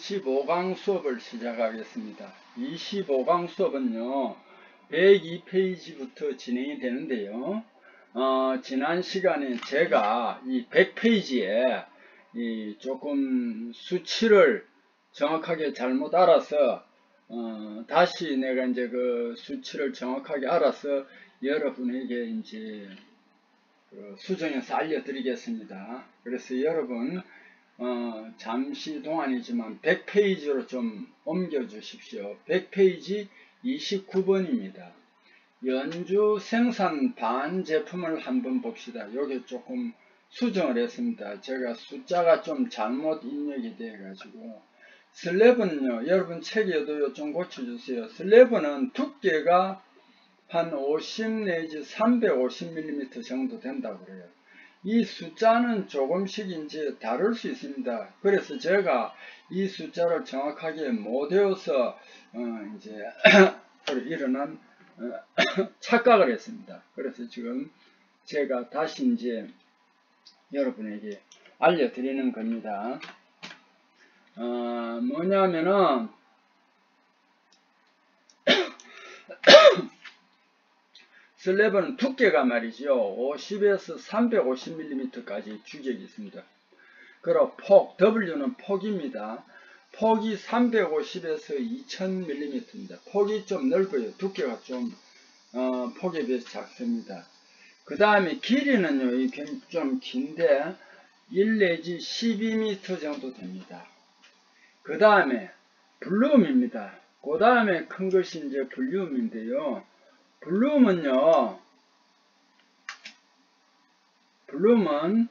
25강 수업을 시작하겠습니다. 25강 수업은요, 102페이지부터 진행이 되는데요. 지난 시간에 제가 이 100페이지에 조금 수치를 정확하게 잘못 알아서 다시 내가 이제 그 수치를 정확하게 알아서 여러분에게 이제 수정해서 알려드리겠습니다. 그래서 여러분 잠시 동안이지만 100페이지로 좀 옮겨 주십시오. 100페이지 29번입니다. 연주 생산 반 제품을 한번 봅시다. 여기 조금 수정을 했습니다. 제가 숫자가 좀 잘못 입력이 되어 가지고 슬랩은요, 여러분 책에도 좀 고쳐주세요. 슬랩은 두께가 한 50 내지 350mm 정도 된다고 그래요. 이 숫자는 조금씩 이제 다를 수 있습니다. 그래서 제가 이 숫자를 정확하게 못 외워서 이제 일어난 착각을 했습니다. 그래서 지금 제가 다시 이제 여러분에게 알려드리는 겁니다. 뭐냐면은 슬랩은 두께가 말이죠. 50에서 350mm까지 규격이 있습니다. 그리고 폭, W는 폭입니다. 폭이 350에서 2000mm입니다. 폭이 좀 넓어요. 두께가 좀 폭에 비해서 작습니다. 그 다음에 길이는요, 좀 긴데 1 내지 12m 정도 됩니다. 그 다음에 볼륨입니다. 그 다음에 큰 것이 이제 볼륨인데요. 볼륨은요, 볼륨은,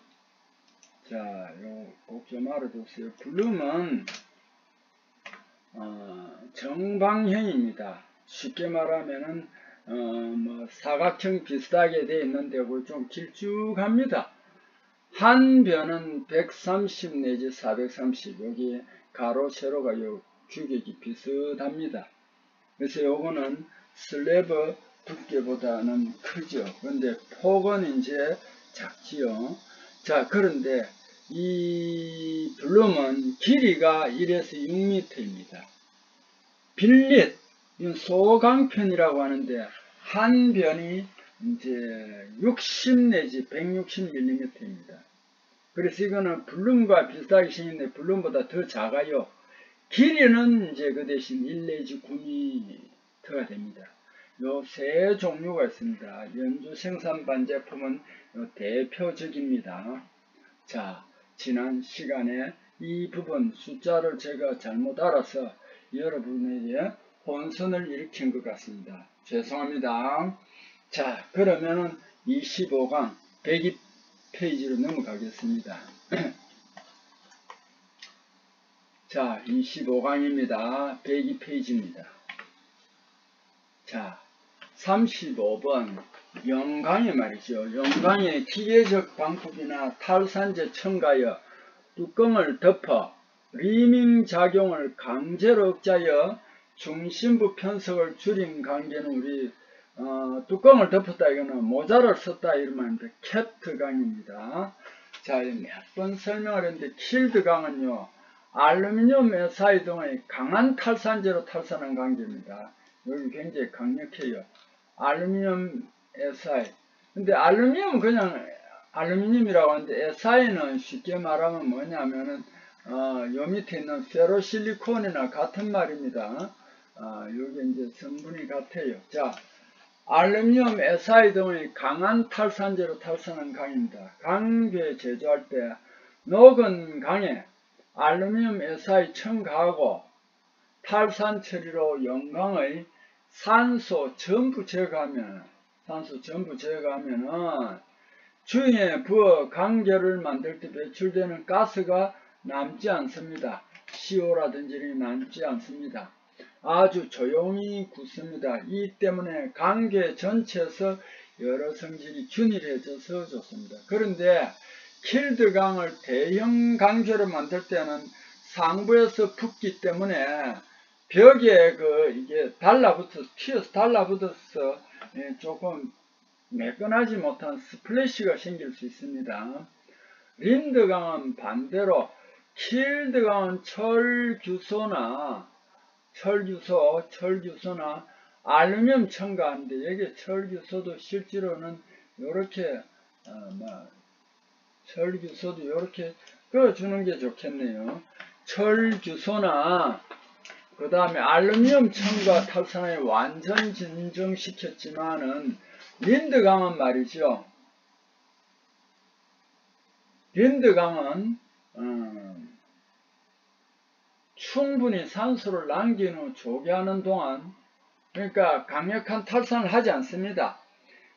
자, 요 꼭 좀 알아두세요. 볼륨은, 정방형입니다. 쉽게 말하면은, 뭐, 사각형 비슷하게 되어 있는데, 좀 길쭉합니다. 한 변은 130 내지 430, 여기 가로, 세로가 요 규격이 비슷합니다. 그래서 요거는 슬랩 두께보다는 크죠. 그런데 폭은 이제 작지요. 자, 그런데 이 볼륨은 길이가 1에서 6m입니다. 빌릿, 소강편이라고 하는데 한 변이 이제 60 내지 160mm입니다. 그래서 이거는 볼륨과 비슷하게 생겼는데 볼륨보다 더 작아요. 길이는 이제 그 대신 1 내지 9m가 됩니다. 요 세 종류가 있습니다. 연주 생산 반제품은 대표적입니다. 자, 지난 시간에 이 부분 숫자를 제가 잘못 알아서 여러분에게 혼선을 일으킨 것 같습니다. 죄송합니다. 자, 그러면은 25강 102페이지로 넘어가겠습니다. 자, 25강입니다. 102페이지입니다. 자, 35번 영강에 말이죠. 영강의 기계적 방법이나 탈산제 첨가여 뚜껑을 덮어 리밍 작용을 강제로 억제하여 중심부 편석을 줄인 관계는 우리 뚜껑을 덮었다 이거는 모자를 썼다 이러면 캡트 강입니다. 자, 몇 번 설명을 했는데 킬드 강은요, 알루미늄 SI 등의 강한 탈산제로 탈산한 관계입니다. 여기 굉장히 강력해요. 알루미늄 SI. 근데 알루미늄은 그냥 알루미늄이라고 하는데 SI는 쉽게 말하면 뭐냐면은 요 밑에 있는 페로실리콘이나 같은 말입니다. 여기 이제 성분이 같아요. 자, 알루미늄 SI 등의 강한 탈산제로 탈산한 강입니다. 강괴 제조할 때 녹은 강에 알루미늄 SI 첨가하고 탈산 처리로 영광의 산소 전부 제거하면은 주위에 부어 강계를 만들 때 배출되는 가스가 남지 않습니다. CO라든지 이런 게 남지 않습니다. 아주 조용히 굳습니다. 이 때문에 강계 전체에서 여러 성질이 균일해져서 좋습니다. 그런데 킬드 강을 대형 강계로 만들 때는 상부에서 붓기 때문에 벽에 이게 튀어서 달라붙어서 조금 매끈하지 못한 스플래시가 생길 수 있습니다. 린드강은 반대로 킬드강은 철규소나 알루미늄 첨가하는데 여기 철규소도 실제로는 요렇게 철규소도 이렇게 그어주는 게 좋겠네요. 철규소나 그 다음에 알루미늄 첨가 탈산을 완전 진정시켰지만은 린드강은 말이죠. 린드강은 충분히 산소를 남긴 후 조개하는 동안 그러니까 강력한 탈산을 하지 않습니다.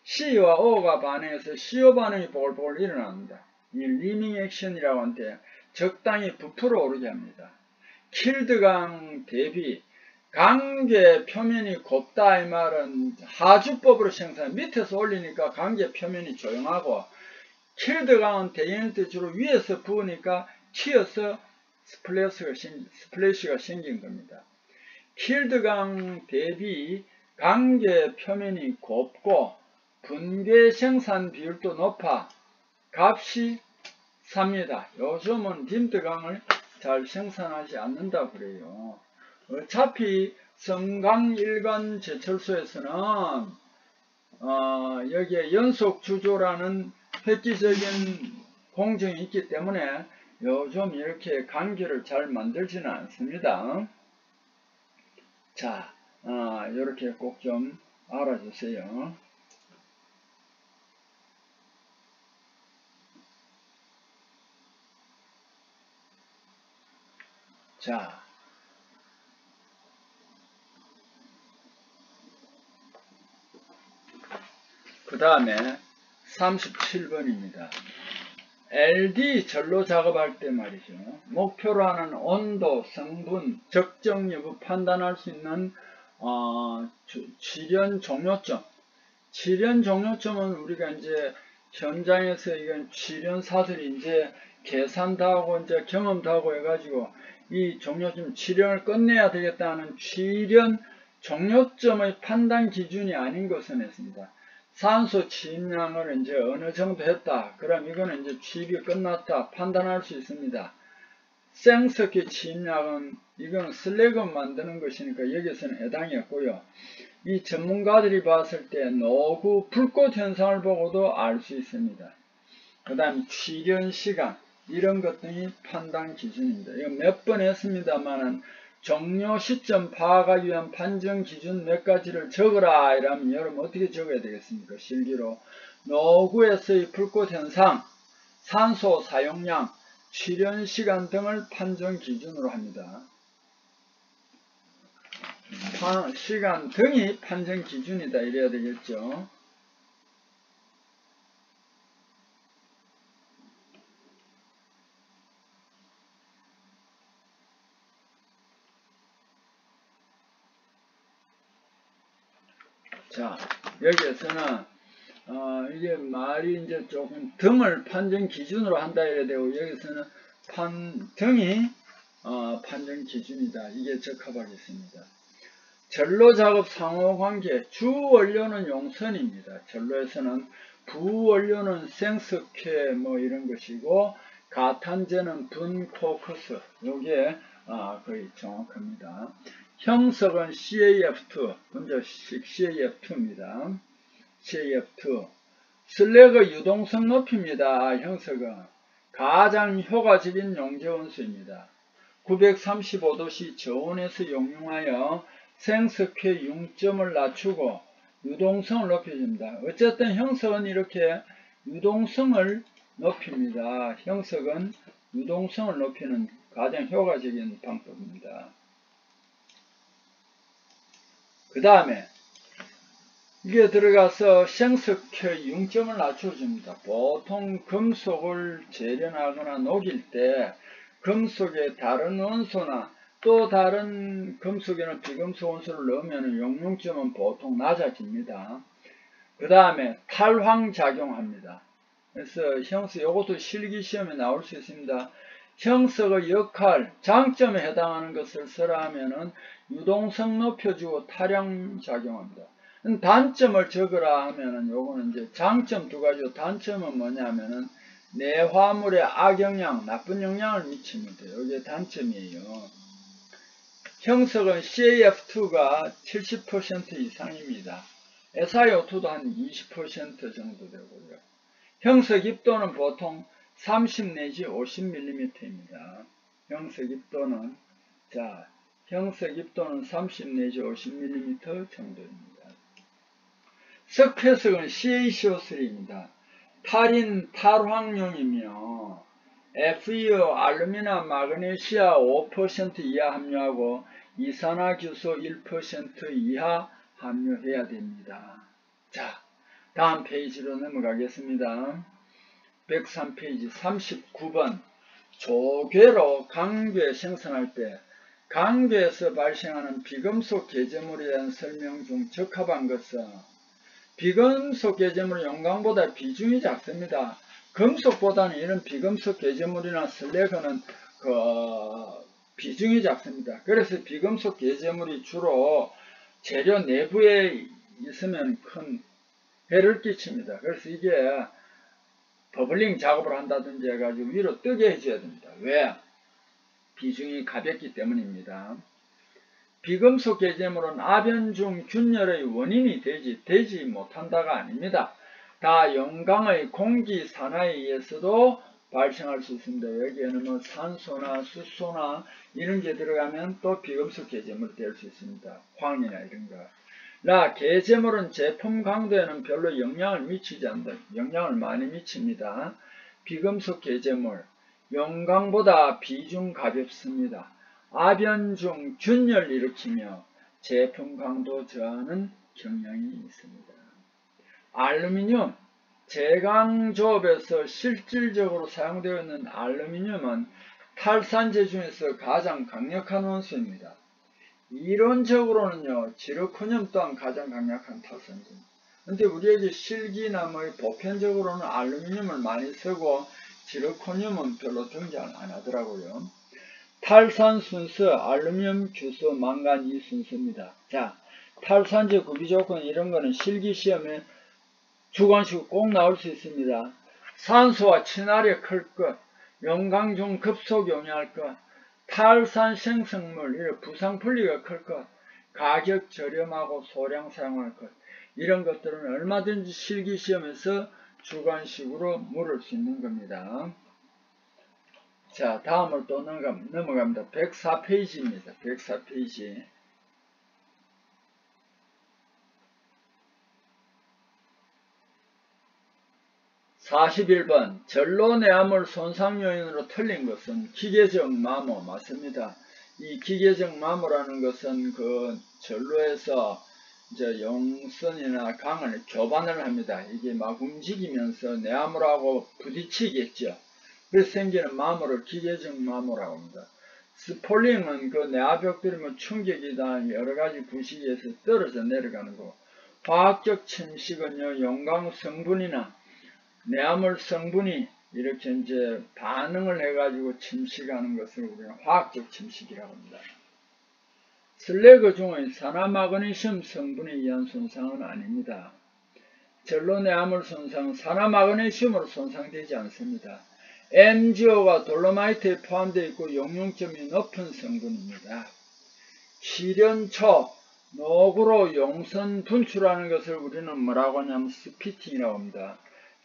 C와 O가 반응해서 CO 반응이 보글보글 일어납니다. 이 리밍 액션이라고 하는데 적당히 부풀어 오르게 합니다. 킬드강 대비 강계 표면이 곱다 이 말은 하주법으로 생산 밑에서 올리니까 강계 표면이 조용하고 킬드강은 대형한테 주로 위에서 부으니까 튀어서 스플래시가 생긴 겁니다. 킬드강 대비 강계 표면이 곱고 분괴 생산 비율도 높아 값이 삽니다. 요즘은 린드강을 잘 생산하지 않는다 그래요. 어차피 성강 일관 제철소에서는 여기에 연속 주조라는 획기적인 공정이 있기 때문에 요즘 이렇게 강계를 잘 만들지는 않습니다. 자, 이렇게 꼭 좀 알아주세요. 자, 그 다음에 37번입니다. LD 전로 작업할 때 말이죠. 목표로 하는 온도, 성분, 적정 여부 판단할 수 있는 지련 종료점. 지련 종료점은 우리가 이제 현장에서 이건 지련사들이 이제 계산도 하고 이제 경험도 하고 해가지고 이 종료점 지련을 끝내야 되겠다는 지련 종료점의 판단 기준이 아닌 것은 했습니다. 산소 취입량을 이제 어느 정도 했다. 그럼 이거는 이제 취입이 끝났다. 판단할 수 있습니다. 생석기 취입량은 이건 슬래그 만드는 것이니까 여기서는 해당이 없고요. 이 전문가들이 봤을 때 노구 불꽃 현상을 보고도 알 수 있습니다. 그 다음 취련 시간 이런 것 등이 판단 기준입니다. 이거 몇 번 했습니다만은 종료 시점 파악하기 위한 판정 기준 몇 가지를 적으라 이러면 여러분 어떻게 적어야 되겠습니까? 실기로 노구에서의 불꽃 현상, 산소 사용량, 취련 시간 등을 판정 기준으로 합니다. 시간 등이 판정 기준이다 이래야 되겠죠. 자, 여기에서는 이게 말이 이제 조금 등을 판정 기준으로 한다 이래야 되고 여기서는 등이 판정 기준이다. 이게 적합하겠습니다. 전로 작업 상호관계 주 원료는 용선입니다. 전로에서는 부원료는 생석회 뭐 이런 것이고 가탄제는 분코크스 요게 거의 정확합니다. 형석은 CAF2 분자식 CAF2입니다. CAF2 슬래그 유동성 높입니다. 형석은 가장 효과적인 용재원수입니다. 935도씨 저온에서 용융하여 생석회 융점을 낮추고 유동성을 높여줍니다. 어쨌든 형석은 이렇게 유동성을 높입니다. 형석은 유동성을 높이는 가장 효과적인 방법입니다. 그 다음에 이게 들어가서 생석회 융점을 낮춰줍니다. 보통 금속을 재련하거나 녹일 때 금속에 다른 원소나 또 다른 금속에는 비금속 원소를 넣으면 용융점은 보통 낮아집니다. 그 다음에 탈황작용합니다. 그래서 형석, 이것도 실기시험에 나올 수 있습니다. 형석의 역할, 장점에 해당하는 것을 써라 하면은 유동성 높여주고 탈황작용합니다. 단점을 적으라 하면은 요거는 이제 장점 두 가지고 단점은 뭐냐면은 내화물에 악영향, 나쁜 영향을 미칩니다. 이게 단점이에요. 형석은 CaF2가 70% 이상입니다. SiO2도 한 20% 정도 되고요. 형석 입도는 보통 30 내지 50mm입니다. 형석 입도는 30 내지 50mm 정도입니다. 석회석은 CaCO3입니다. 탈인 탈황용이며 FeO, 알루미나, 마그네시아 5% 이하 함유하고 이산화규소 1% 이하 함유해야 됩니다. 자, 다음 페이지로 넘어가겠습니다. 103페이지 39번 조괴로 강괴 생성할 때 강괴에서 발생하는 비금속 개제물에 대한 설명 중 적합한 것은 비금속 개제물은 용광보다 비중이 작습니다. 금속보다는 이런 비금속 개제물이나 슬래그는 비중이 작습니다. 그래서 비금속 개제물이 주로 재료 내부에 있으면 큰 해를 끼칩니다. 그래서 이게 버블링 작업을 한다든지 해가지고 위로 뜨게 해줘야 됩니다. 왜? 비중이 가볍기 때문입니다. 비금속 개제물은 아변 중 균열의 원인이 되지 못한다가 아닙니다. 다 용광의 공기 산화에 의해서도 발생할 수 있습니다. 여기에는 뭐 산소나 수소나 이런 게 들어가면 또 비금속 개제물이 될 수 있습니다. 황이나 이런 거. 개제물은 제품 강도에는 별로 영향을 미치지 않는다. 영향을 많이 미칩니다. 비금속 개제물, 용광보다 비중 가볍습니다. 아변 중 균열 일으키며 제품 강도 저하는 경향이 있습니다. 알루미늄, 제강조업에서 실질적으로 사용되어 있는 알루미늄은 탈산제 중에서 가장 강력한 원소입니다. 이론적으로는요, 지르코늄 또한 가장 강력한 탈산제입니다. 근데 우리에게 실기나 보편적으로는 알루미늄을 많이 쓰고 지르코늄은 별로 등장을 안 하더라고요. 탈산순서, 알루미늄, 규소, 망간 이 순서입니다. 자, 탈산제 구비조건 이런 거는 실기시험에 주관식으로 꼭 나올 수 있습니다. 산소와 친화력 클 것, 용광 중 급속 용이할 것, 탈산 생성물, 부상분리가 클 것, 가격 저렴하고 소량 사용할 것, 이런 것들은 얼마든지 실기시험에서 주관식으로 물을 수 있는 겁니다. 자, 다음으로 또 넘어갑니다. 104페이지입니다. 104페이지. 41번 전로내암을 손상 요인으로 틀린 것은 기계적 마모 맞습니다. 이 기계적 마모라는 것은 그 전로에서 이제 용선이나 강을 교반을 합니다. 이게 막 움직이면서 내암물하고 부딪히겠죠. 그래서 생기는 마모를 기계적 마모라고 합니다. 스폴링은 그 내압벽들이 충격이나 여러가지 부식에서 떨어져 내려가는 거. 화학적 침식은요, 용광 성분이나 내암물 성분이 이렇게 이제 반응을 해가지고 침식하는 것을 우리는 화학적 침식이라고 합니다. 슬래그 중의 산화마그네슘 성분에 의한 손상은 아닙니다. 전로내암물 손상은 산화마그네슘으로 손상되지 않습니다. MgO가 돌로마이트에 포함되어 있고 용융점이 높은 성분입니다. 실연초, 녹으로 용선 분출하는 것을 우리는 뭐라고 하냐면 스피팅이라고 합니다.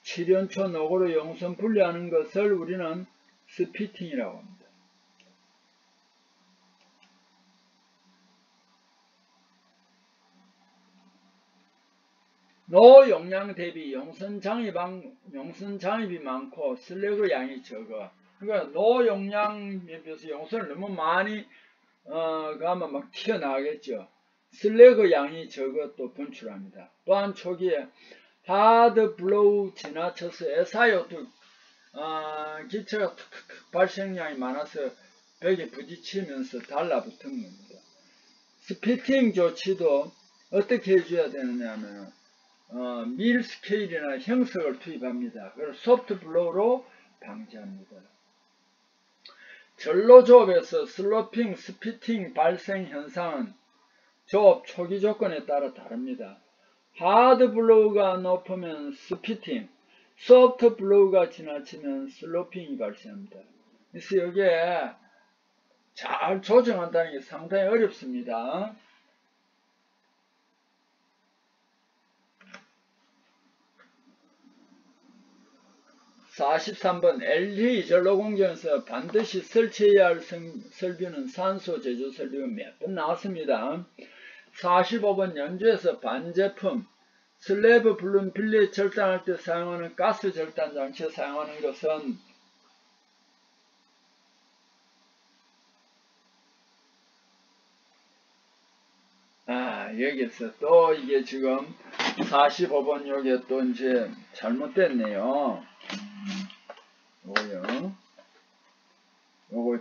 칠연초 녹으로 용선 분리하는 것을 우리는 스피팅이라고 합니다. 노용량 대비 용선 장입이 많고 슬래그 양이 적어. 그러니까 노용량에 비해서 용선을 너무 많이 가면 막 튀어나가겠죠. 슬래그 양이 적어 또 분출합니다. 또한 초기에 하드 블로우 지나쳐서 SiO2 기체가 발생량이 많아서 벽에 부딪히면서 달라붙은 겁니다. 스피팅 조치도 어떻게 해줘야 되느냐 하면 밀 스케일이나 형석을 투입합니다. 그걸 소프트 블로우로 방지합니다. 전로 조업에서 슬로핑, 스피팅 발생 현상은 조업 초기 조건에 따라 다릅니다. 하드 블로우가 높으면 스피팅, 소프트 블로우가 지나치면 슬로핑이 발생합니다. 그래서 여기에 잘 조정한다는 게 상당히 어렵습니다. (43번) LTE 전로 공정에서 반드시 설치해야 할 설비는 산소 제조 설비가 몇 번 나왔습니다. (45번) 연주에서 반제품 슬래브 블룸 빌리 절단할 때 사용하는 가스 절단 장치에 사용하는 것은 여기서 또 이게 지금 45번 요게 또 이제 잘못됐네요. 요거요. 요거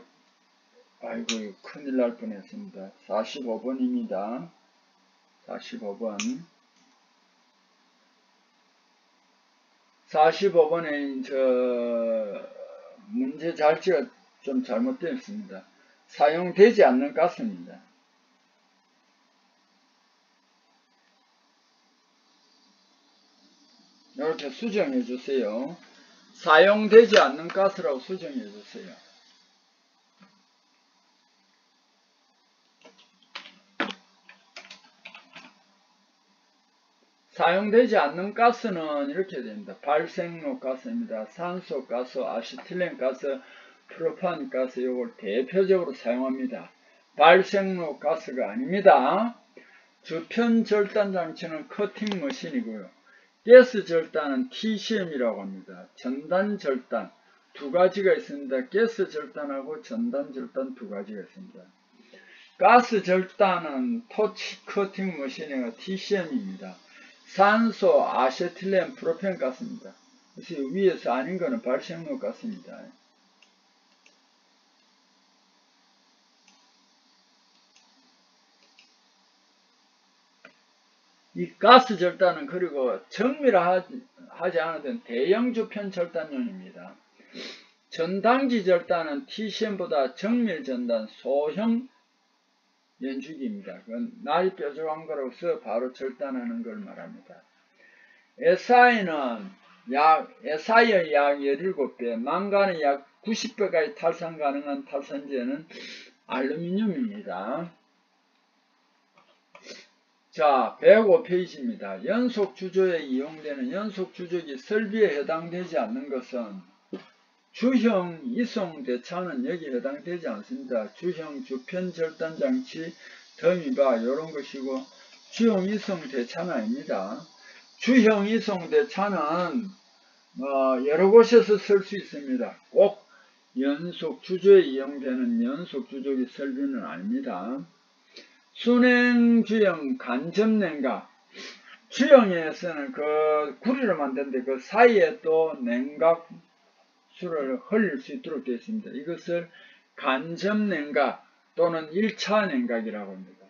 아이고 큰일 날 뻔했습니다. 45번입니다. 45번. 45번에 저 문제 잘지가 좀 잘못되어 있습니다. 사용되지 않는 가스입니다. 이렇게 수정해 주세요. 사용되지 않는 가스라고 수정해 주세요. 사용되지 않는 가스는 이렇게 됩니다. 발생로 가스입니다. 산소 가스, 아시틸렌 가스, 프로판 가스 이걸 대표적으로 사용합니다. 발생로 가스가 아닙니다. 주편 절단 장치는 커팅 머신이고요. 가스 절단은 TCM이라고 합니다. 전단 절단 두 가지가 있습니다. 가스 절단하고 전단 절단 두 가지가 있습니다. 가스 절단은 토치 커팅 머신이고 TCM입니다. 산소, 아세틸렌, 프로펜 가스입니다. 그래서 위에서 아닌 거는 발생로 가스입니다. 이 가스 절단은 그리고 정밀하지 않은 대형 주편 절단용입니다. 전단지 절단은 TCM보다 정밀 전단 소형 연주기입니다. 그건 날이 뾰족한 거로서 바로 절단하는 걸 말합니다. SI는 SI의 약 17배, 망간의 약 90배까지 탈산 가능한 탈산재는 알루미늄입니다. 자, 105페이지입니다. 연속 주조에 이용되는 연속 주조기 설비에 해당되지 않는 것은 주형 이송 대차는 여기에 해당되지 않습니다. 주형 주편 절단 장치, 더미바 이런 것이고 주형 이송 대차는 아닙니다. 주형 이송 대차는 여러 곳에서 쓸 수 있습니다. 꼭 연속 주조에 이용되는 연속 주조기 설비는 아닙니다. 순행 주형 간접 냉각 주형에서는 그 구리를 만드는데 그 사이에 또 냉각 수를 흘릴 수 있도록 되어 있습니다. 이것을 간접 냉각 또는 1차 냉각이라고 합니다.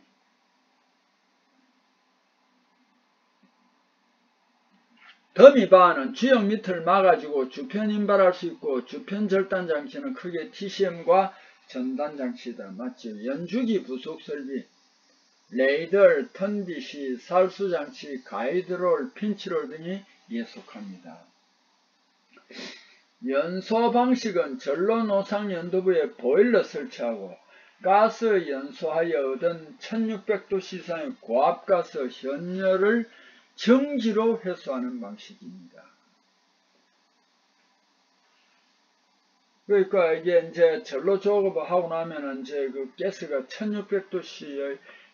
더미바는 주형 밑을 막아주고 주편 인발할 수 있고 주편 절단 장치는 크게 TCM과 전단 장치다. 맞죠? 연주기 부속 설비 레이더, 턴빗이, 살수장치, 가이드롤, 핀치롤 등이 이에 속합니다. 연소 방식은 전로 노상 연도부에 보일러 설치하고 가스 연소하여 얻은 1600도 이상의 고압가스 현열을 정지로 회수하는 방식입니다. 그러니까 이게 이제 전로 조업하고 나면은 이제 그 가스가 1600도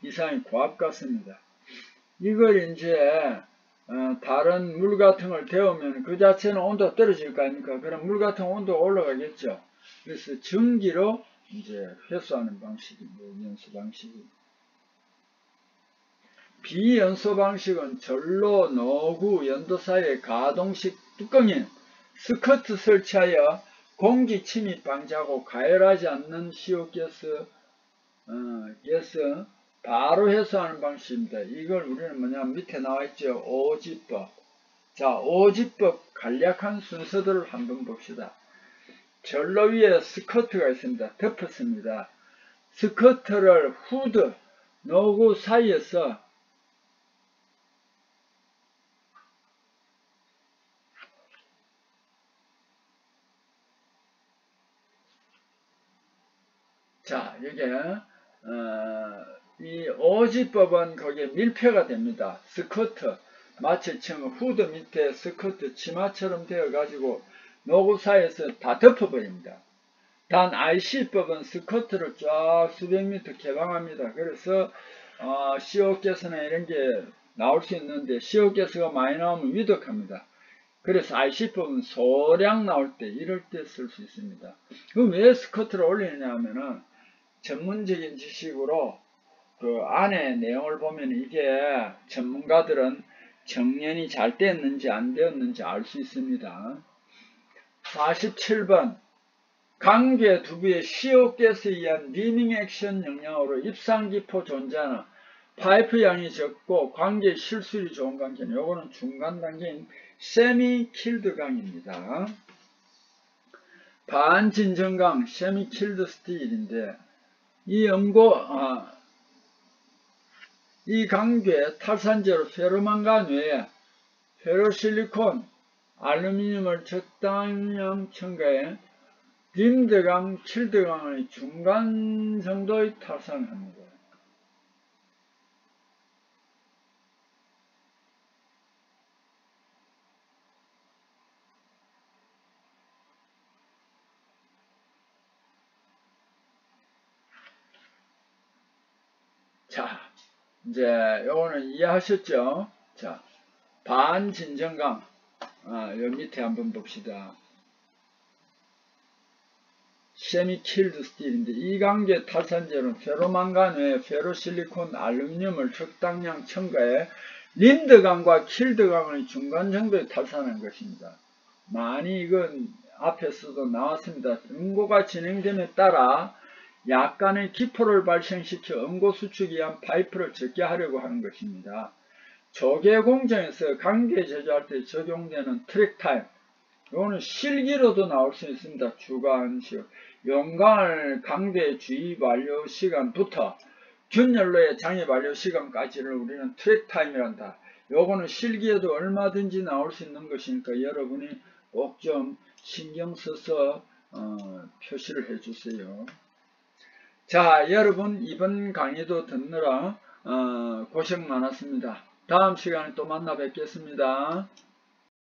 이상의 고압가스입니다. 이걸 이제 다른 물 같은 걸 데우면 그 자체는 온도가 떨어질 거 아닙니까? 그럼 물 같은 온도가 올라가겠죠. 그래서 전기로 이제 회수하는 방식입니다. 연소 방식이. 비연소 방식은 전로, 노구, 연도 사이에 가동식 뚜껑인 스커트 설치하여 공기 침입 방지하고 가열하지 않는 CO 가스 바로 회수하는 방식입니다. 이걸 우리는 뭐냐면 밑에 나와있죠. 오지법. 자, 오지법 간략한 순서들을 한번 봅시다. 전로 위에 스커트가 있습니다. 덮었습니다. 스커트를 후드, 노구 사이에서 자, 이게 이 오지법은 거기에 밀폐가 됩니다. 스커트, 마치 지금 후드 밑에 스커트 치마처럼 되어 가지고 노구 사이에서 다 덮어버립니다. 단 IC법은 스커트를 쫙 수백 미터 개방합니다. 그래서 CO가스나 이런 게 나올 수 있는데 CO가스가 많이 나오면 위독합니다. 그래서 IC법은 소량 나올 때 이럴 때 쓸 수 있습니다. 그럼 왜 스커트를 올리느냐 하면은 전문적인 지식으로 그 안에 내용을 보면 이게 전문가들은 정년이 잘 되었는지 안 되었는지 알 수 있습니다. 47번 관계 두부의 CO가스에 의한 리밍 액션 영향으로 입상기포 존재하는 파이프 양이 적고 관계 실술이 좋은 관계는 요거는 중간 단계인 세미 킬드 강입니다. 반진정강 세미 킬드 스틸인데 이 이 강괴 탈산제로 페로망간 외에 페로실리콘, 알루미늄을 적당량 첨가해 림드강, 킬드강의 중간 정도의 탈산을 합니다. 자, 이제 요거는 이해하셨죠? 자, 반진정강, 요 밑에 한번 봅시다. 세미킬드 스틸인데 이 관계 탈산제로는 페로망간 외에 페로실리콘, 알루미늄을 적당량 첨가해 림드강과 킬드강의 중간 정도에 탈산한 것입니다. 많이 이건 앞에서도 나왔습니다. 응고가 진행됨에 따라 약간의 기포를 발생시켜 응고 수축에 의한 파이프를 적게 하려고 하는 것입니다. 조개 공정에서 관계 제조할 때 적용되는 트랙 타임, 이거는 실기로도 나올 수 있습니다. 주관식. 용광을 강제 주입 완료 시간부터 균열로의 장애 완료 시간까지를 우리는 트랙 타임이란다. 요거는 실기에도 얼마든지 나올 수 있는 것이니까 여러분이 꼭 좀 신경 써서 표시를 해 주세요. 자, 여러분 이번 강의도 듣느라 고생 많았습니다. 다음 시간에 또 만나 뵙겠습니다.